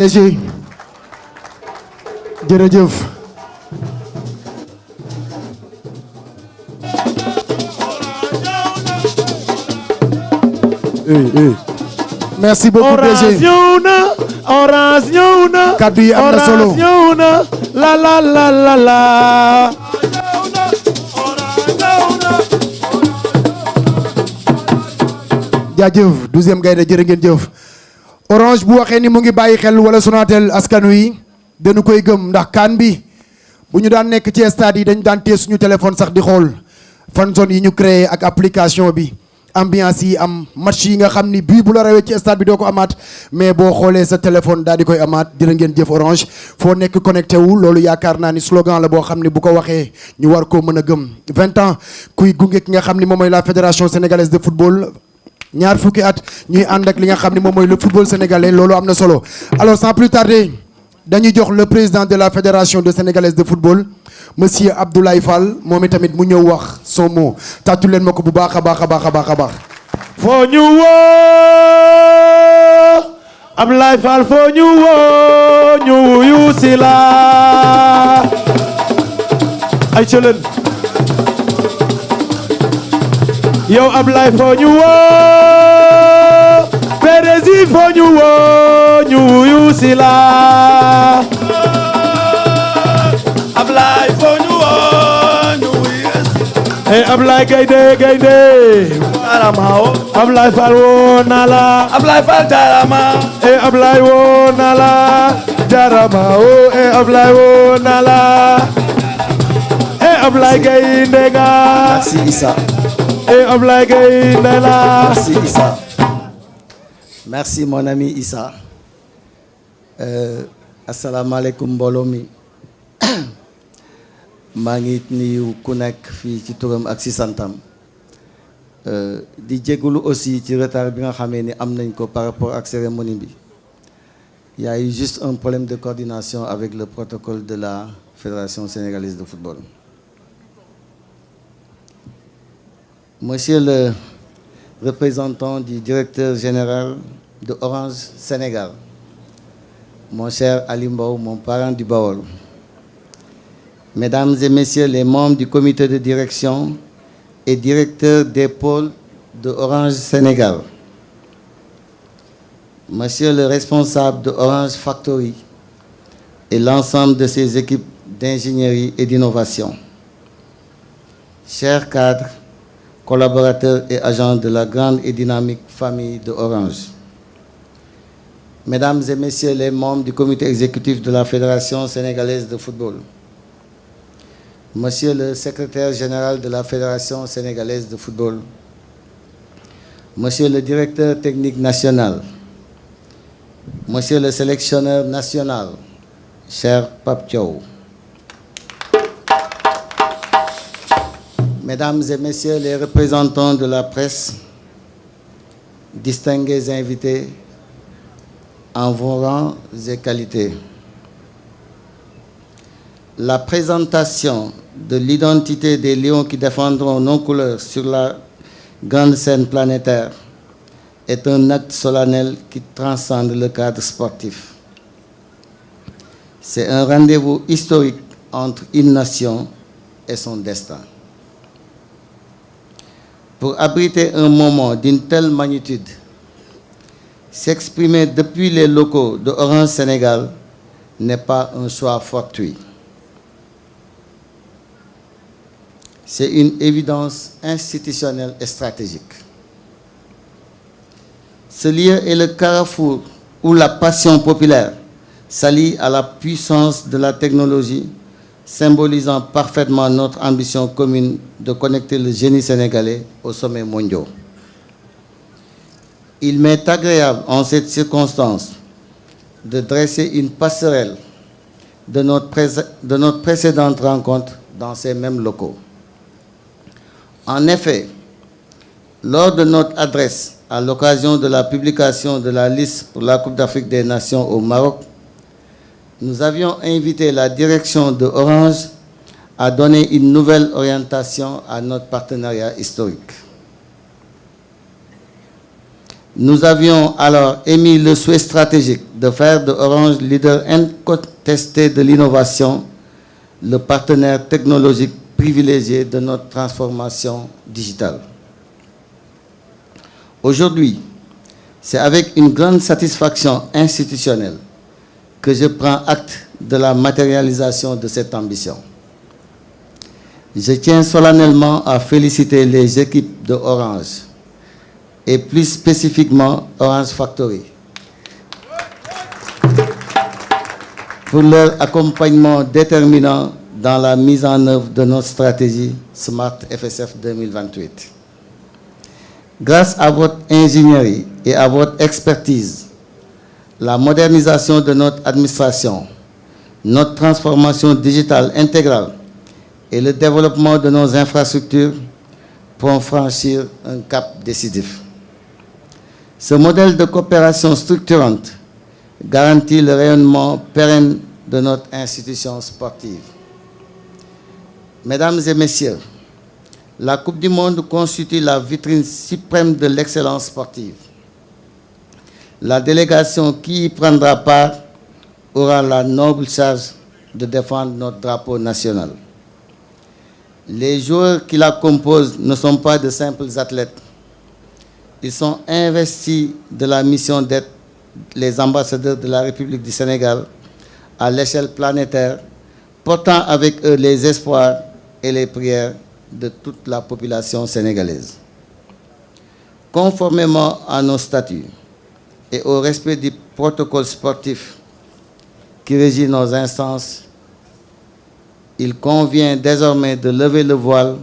DG jërëjëf merci beaucoup DG Orange ñëw na kaddu yi am na solo Orange ñëw na la la la la la jaajëf 12e gaynde jërë ngeen jëf Orange bu waxee ni mu ngi bàyyi xel wala Sonatel askan wi dañu koy gëm ndax kaan bi bu ñu daan nekk ci stade yi dañu daan téye suñu téléphone sax di xool fan zone yi ñu créé ak application bi ambiance yi am match yi nga xam ni bii bu la rawee ci stade bi doo ko amaat mais boo xoolee sa téléphone daal di koy amaat jërë ngeen jëf Orange foo nekk connecté wu loolu yaakaar naa ni slogan la boo xam ni bu ko waxee ñu war koo mën a gëm 20 ans kuy gunge ki nga xam ni moom mooy la fédération sénégalaise de football ñaar fukki at ñuy ànd ak li nga xam ni moom mooy le football sénégalais loolu am na solo alors sans plus tarder dañuy jox le président de la fédération de sénégalaise de football monsieur Abdoulaye Fall moom itamit mu ñëw wax son mot tàccu leen ma ko bu baax a baax a baax a baax a baax. foo ñu woo Abdoulaye Fall foo ñu woo ñu wuyu si la ay cëlen yow Abdoulaye foo ñu woo Pérési foo ñu woo ñu wuyu si la Abdoulaye foo ñu woo ñu wuyu si hey Abdoulaye gaynde jarama Abdoulaye Fall woo na la Abdoulaye Fall jarama hey Abdoulaye woo na la jarama oh hey Abdoulaye woo na la hey Abdoulaye gaynde nga merci Issa hey Abdoulaye gaynde la merci Issa merci mon ami Issa asalaamaaleykum mbooloo mi maa ngi nuyu ku nekk fii ci turam ak ci santam di jégalu aussi ci retard bi nga xamee ni am nañ ko par rapport ak cérémonie bi il y a eu juste un problème de coordination avec le protocole de la Fédération sénégalaise de football. Monsieur le représentant du directeur général de Orange Sénégal, mon cher Ali Mbow, mon parent du Baol, Mesdames et Messieurs les membres du comité de direction et directeurs des pôles de Orange Sénégal, Monsieur le responsable de Orange Factory et l'ensemble de ses équipes d'ingénierie et d'innovation, chers cadres, collaborateurs et agents de la grande et dynamique famille de Orange, Mesdames et Messieurs les membres du comité exécutif de la Fédération sénégalaise de football, Monsieur le secrétaire général de la Fédération sénégalaise de football, Monsieur le directeur technique national, Monsieur le sélectionneur national, cher Pape Thiaw, Mesdames et Messieurs les représentants de la presse, distingués invités en vos rangs et qualités, la présentation de l'identité des lions qui défendront nos couleurs sur la grande scène planétaire est un acte solennel qui transcende le cadre sportif. C'est un rendez-vous historique entre une nation et son destin. Pour abriter un moment d'une telle magnitude, s'exprimer depuis les locaux de Orange Sénégal n'est pas un choix fortuit. C'est une évidence institutionnelle et stratégique. Ce lieu est le carrefour où la passion populaire s'allie à la puissance de la technologie, symbolisant parfaitement notre ambition commune de connecter le génie sénégalais aux sommets mondiaux. Il m'est agréable en cette circonstance de dresser une passerelle de notre précédente rencontre dans ces mêmes locaux. En effet, lors de notre adresse à l'occasion de la publication de la liste pour la Coupe d'Afrique des Nations au Maroc, nous avions invité la direction de Orange à donner une nouvelle orientation à notre partenariat historique. Nous avions alors émis le souhait stratégique de faire de Orange, leader incontesté de l'innovation, le partenaire technologique privilégié de notre transformation digitale. Aujourd'hui, c'est avec une grande satisfaction institutionnelle que je prends acte de la matérialisation de cette ambition. Je tiens solennellement à féliciter les équipes de Orange et plus spécifiquement Orange Factory pour leur accompagnement déterminant dans la mise en œuvre de notre stratégie Smart FSF 2028. Grâce à votre ingénierie et à votre expertise, la modernisation de notre administration, notre transformation digitale intégrale et le développement de nos infrastructures pourront franchir un cap décisif. Ce modèle de coopération structurante garantit le rayonnement pérenne de notre institution sportive. Mesdames et messieurs, la Coupe du Monde constitue la vitrine suprême de l'excellence sportive. La délégation qui y prendra part aura la noble charge de défendre notre drapeau national. Les joueurs qui la composent ne sont pas de simples athlètes. Ils sont investis de la mission d'être les ambassadeurs de la République du Sénégal à l'échelle planétaire, portant avec eux les espoirs et les prières de toute la population sénégalaise. Conformément à nos statuts et au respect du protocole sportif qui régit nos instances, il convient désormais de lever le voile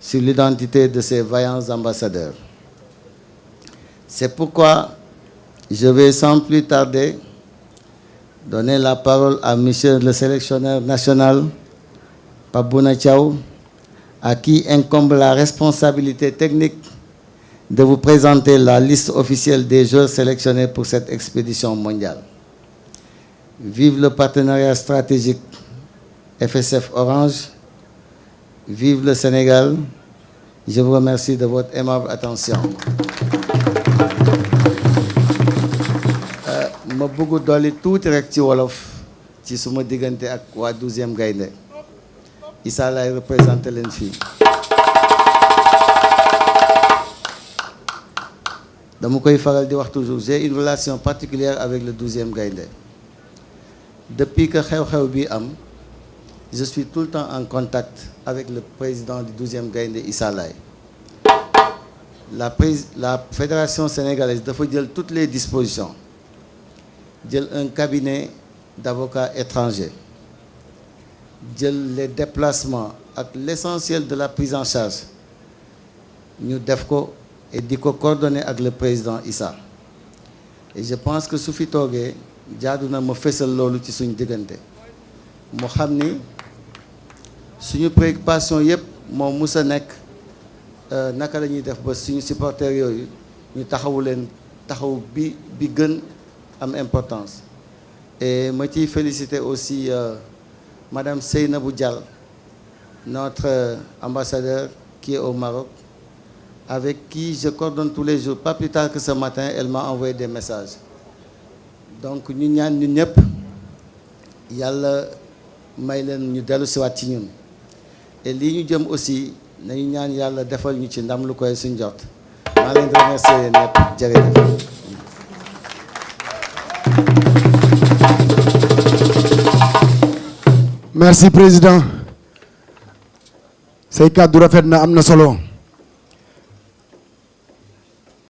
sur l'identité de ces vaillants ambassadeurs. C'est pourquoi je vais sans plus tarder donner la parole à monsieur le sélectionneur national, Pabouna Thiaw, à qui incombe la responsabilité technique de vous présenter la liste officielle des joueurs sélectionnés pour cette expédition mondiale. Vive le partenariat stratégique FSF Orange, vive le Sénégal. Je vous remercie de votre aimable attention. ma bëgg dolli tuuti rek ci wolof ci suma diggante ak waa 12e gaynde Issa lay représenté leen fii. dama koy faral di wax toujours, j'ai une relation particulière avec le 12e gaynde. Depuis que xew-xew bi am, je suis tout le temps en contact avec le président du 12e gaynde Issa Laye. La fédération sénégalaise dafa jël toutes les dispositions, jël un cabinet d'avocats étrangers, jël les déplacements ak l'essentiel de la prise en charge ñu def ko et di ko coordonner ak le président Issa. Et je pense que su fi toogee jaadu na ma fésal loolu ci suñu diggante mu xam ni suñu préoccupation yëpp moom musa nekk naka la ñuy def ba suñu supporters yooyu ñu taxawu leen taxaw bi gën am importance. Et ma ciy féliciter aussi Madame Seynabou Dial, notre ambassadeur qui est au Maroc, avec qui je coordonne tous les jours. Pas plus tard que ce matin, elle m'a envoyé des messages. Donc ñu ñaan ñun ñëpp yàlla may leen ñu dellu siwaat ci ñun. Et lii ñu jëm aussi nañu ñaan yàlla defal ñu ci ndam lu koy suñ jot. maa leen di remercier yéen ñëpp jërëjëf. Merci président. say kàddu rafet na am na solo.